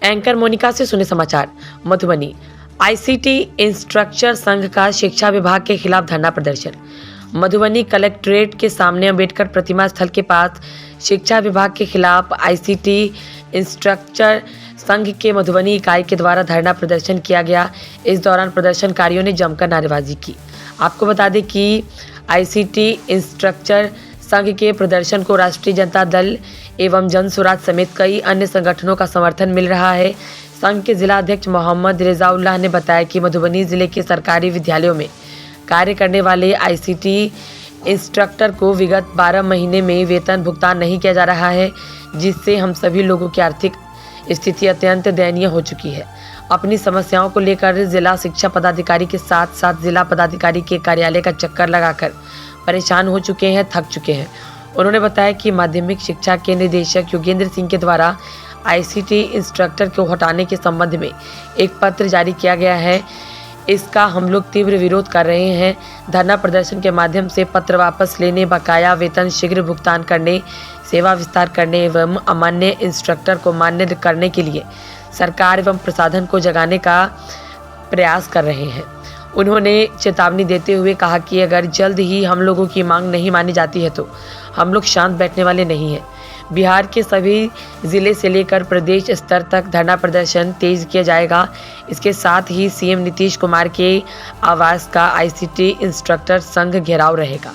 Anchor Monika से सुने समाचार। मधुबनी आईसीटी इंस्ट्रक्टर संघ का शिक्षा विभाग के खिलाफ धरना प्रदर्शन। मधुबनी कलेक्ट्रेट के सामने अंबेडकर प्रतिमा स्थल के पास शिक्षा विभाग के खिलाफ आईसीटी इंस्ट्रक्टर संघ के मधुबनी इकाई के द्वारा धरना प्रदर्शन किया गया। इस दौरान प्रदर्शनकारियों ने जमकर नारेबाजी की। आपको बता दें कि आईसीटी इंस्ट्रक्टर संघ के प्रदर्शन को राष्ट्रीय जनता दल एवं जन स्वराज समेत कई अन्य संगठनों का समर्थन मिल रहा है। संघ के जिला अध्यक्ष मोहम्मद रिजाउल्लाह ने बताया कि मधुबनी जिले के सरकारी विद्यालयों में कार्य करने वाले आईसीटी इंस्ट्रक्टर को विगत 12 महीने में वेतन भुगतान नहीं किया जा रहा है, जिससे हम सभी लोगों की आर्थिक स्थिति अत्यंत दयनीय हो चुकी है। अपनी समस्याओं को लेकर जिला शिक्षा पदाधिकारी के साथ साथ जिला पदाधिकारी के कार्यालय का चक्कर लगाकर परेशान हो चुके हैं, थक चुके हैं। उन्होंने बताया कि माध्यमिक शिक्षा के निदेशक योगेंद्र सिंह के द्वारा आईसीटी इंस्ट्रक्टर को हटाने के संबंध में एक पत्र जारी किया गया है। इसका हम लोग तीव्र विरोध कर रहे हैं। धरना प्रदर्शन के माध्यम से पत्र वापस लेने, बकाया वेतन शीघ्र भुगतान करने, सेवा विस्तार करने एवं अमान्य इंस्ट्रक्टर को मान्य करने के लिए सरकार एवं प्रशासन को जगाने का प्रयास कर रहे हैं। उन्होंने चेतावनी देते हुए कहा कि अगर जल्द ही हम लोगों की मांग नहीं मानी जाती है तो हम लोग शांत बैठने वाले नहीं हैं। बिहार के सभी जिले से लेकर प्रदेश स्तर तक धरना प्रदर्शन तेज किया जाएगा। इसके साथ ही सीएम नीतीश कुमार के आवास का आईसीटी इंस्ट्रक्टर संघ घेराव रहेगा।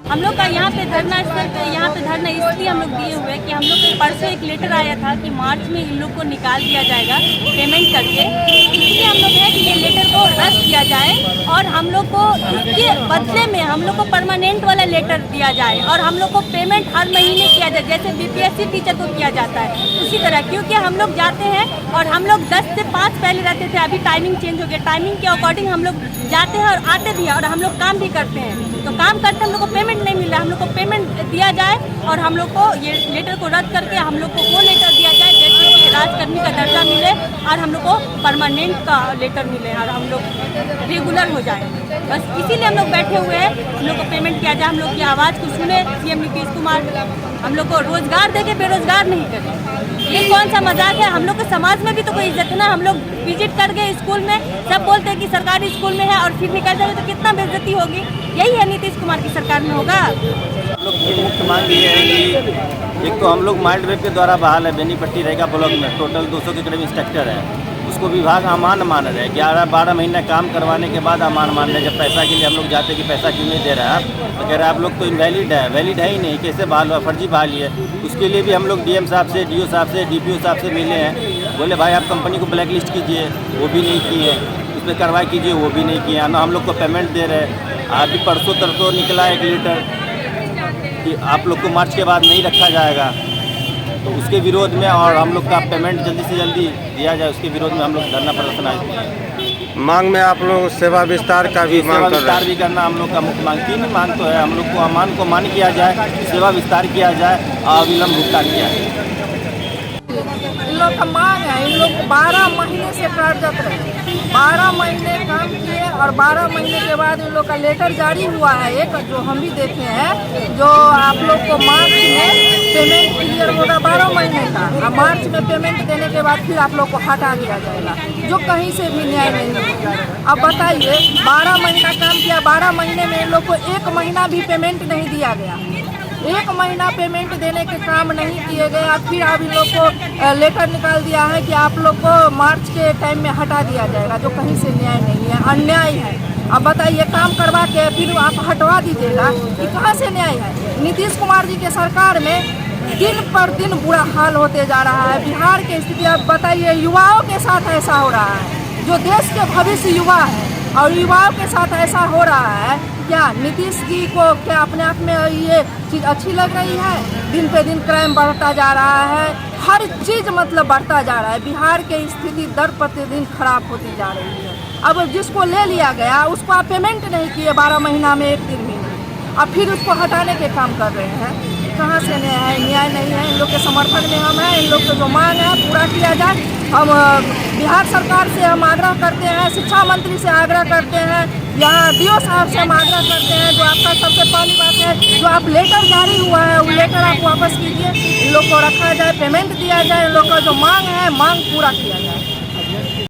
हम लोग का यहाँ पे धरना इसलिए हम लोग दिए हुए कि हम लोग को परसों एक लेटर आया था कि मार्च में इन लोग को निकाल दिया जाएगा पेमेंट करके। इसलिए हम लोग है कि ये लेटर को रद्द किया जाए और हम लोग को इसके बदले में हम लोग को परमानेंट वाला लेटर दिया जाए और हम लोग को पेमेंट हर महीने किया जाए, जैसे बीपीएससी टीचर को किया जाता है उसी तरह। क्योंकि हम लोग जाते हैं और हम लोग 10 से 5 पहले रहते थे, अभी टाइमिंग चेंज हो गया। टाइमिंग के अकॉर्डिंग हम लोग जाते हैं और आते भी हैं और हम लोग काम भी करते हैं। तो काम करते हम लोग को पेमेंट नहीं मिल रहा, हम लोग को पेमेंट दिया जाए और हम लोग को ये लेटर को रद्द करके हम लोग को वो लेटर दिया जाए जैसे कि राजकर्मी का दर्जा मिले और हम लोग को परमानेंट का लेटर मिले और हम लोग रेगुलर हो जाए। बस इसीलिए हम लोग बैठे हुए हैं, हम लोग को पेमेंट किया जाए, हम लोग की आवाज़ को सुने सीएम नीतीश कुमार, हम लोग को रोजगार दे के बेरोजगार नहीं करें। ये कौन सा मजाक है? हम लोग के समाज में भी तो कोई इज्जत है ना। हम लोग विजिट कर गए स्कूल में, सब बोलते हैं कि सरकारी स्कूल में है और फिर निकल जाए तो कितना बेइज्जती होगी। यही है नीतीश कुमार की सरकार में होगा। हम लोग की मुख्य मांग ये है कि एक तो हम लोग माइल्ड वेव के द्वारा बहाल है बेनीपट्टी रहेगा ब्लॉक में टोटल 200 के करीब इंस्ट्रक्टर है। उसको विभाग अमान मान रहे हैं। 11-12 महीने काम करवाने के बाद अमान मान रहे हैं। जब पैसा के लिए हम लोग जाते कि पैसा क्यों नहीं दे रहा है, तो कह रहे आप लोग तो इनवैलिड है। वैलिड है ही नहीं, कैसे बहाल हुआ? फर्जी बहाली है। उसके लिए भी हम लोग डीएम साहब से, डीओ साहब से, डीपीओ साहब से मिले हैं। बोले भाई आप कंपनी को ब्लैक लिस्ट कीजिए, वो भी नहीं किए। उस पर कार्रवाई कीजिए, वो भी नहीं किए। ना हम लोग को पेमेंट दे रहे। अभी परसों तरसों निकला एक लेटर कि आप लोग को मार्च के बाद नहीं रखा जाएगा, तो उसके विरोध में और हम लोग का पेमेंट जल्दी से जल्दी दिया जाए, उसके विरोध में हम लोग धरना प्रदर्शन आए। मांग में आप लोग सेवा विस्तार का भी मांग कर रहे हैं। विस्तार भी करना हम लोग का मुख्य मांग। 3 मांग तो है। हम लोग को अमान को मान किया जाए, सेवा विस्तार किया जाए और अविलंब भुगतान किया जाए। इन लोग का मांग है, इन लोग 12 महीने से कार्यरत रहे, 12 महीने काम किए और 12 महीने के बाद इन लोग का लेटर जारी हुआ है एक, जो हम भी देखे हैं, जो आप लोग को मार्च में पेमेंट क्लियर होगा 12 महीने का और मार्च में पेमेंट देने के बाद फिर आप लोग को हटा दिया जाएगा, जो कहीं से भी न्याय नहीं होगा। अब बताइए 12 महीना काम किया, 12 महीने में इन लोग को 1 महीना भी पेमेंट नहीं दिया गया। 1 महीना पेमेंट देने के काम नहीं किए गए। अब फिर आप इन लोग को लेटर निकाल दिया है कि आप लोग को मार्च के टाइम में हटा दिया जाएगा, जो कहीं से न्याय नहीं है, अन्याय है। अब बताइए काम करवा के फिर आप हटवा दीजिएगा, कि कहाँ से न्याय है? नीतीश कुमार जी के सरकार में दिन पर दिन बुरा हाल होते जा रहा है बिहार की स्थिति। अब बताइए युवाओं के साथ ऐसा हो रहा है, जो देश के भविष्य युवा है और युवाओं के साथ ऐसा हो रहा है। क्या नीतीश जी को क्या अपने आप में ये चीज़ अच्छी लग रही है? दिन पे दिन क्राइम बढ़ता जा रहा है, हर चीज़ मतलब बढ़ता जा रहा है। बिहार की स्थिति दर प्रतिदिन खराब होती जा रही है। अब जिसको ले लिया गया उसको आप पेमेंट नहीं किए 12 महीना में 1 दिन भी नहीं, अब फिर उसको हटाने के काम कर रहे हैं। कहाँ से न्याय है? न्याय नहीं है। इन लोग के समर्थन में हम हैं। इन लोग को जो मांग है पूरा किया जाए। हम बिहार सरकार से हम आग्रह करते हैं, शिक्षा मंत्री से आग्रह करते हैं, यहाँ DO साहब से हम आग्रह करते हैं, जो आपका सबसे पहली बात है, जो आप लेटर जारी हुआ है वो लेटर आप वापस कीजिए, इन लोग को रखा जाए, पेमेंट दिया जाए, इन लोग का जो मांग है मांग पूरा किया जाए।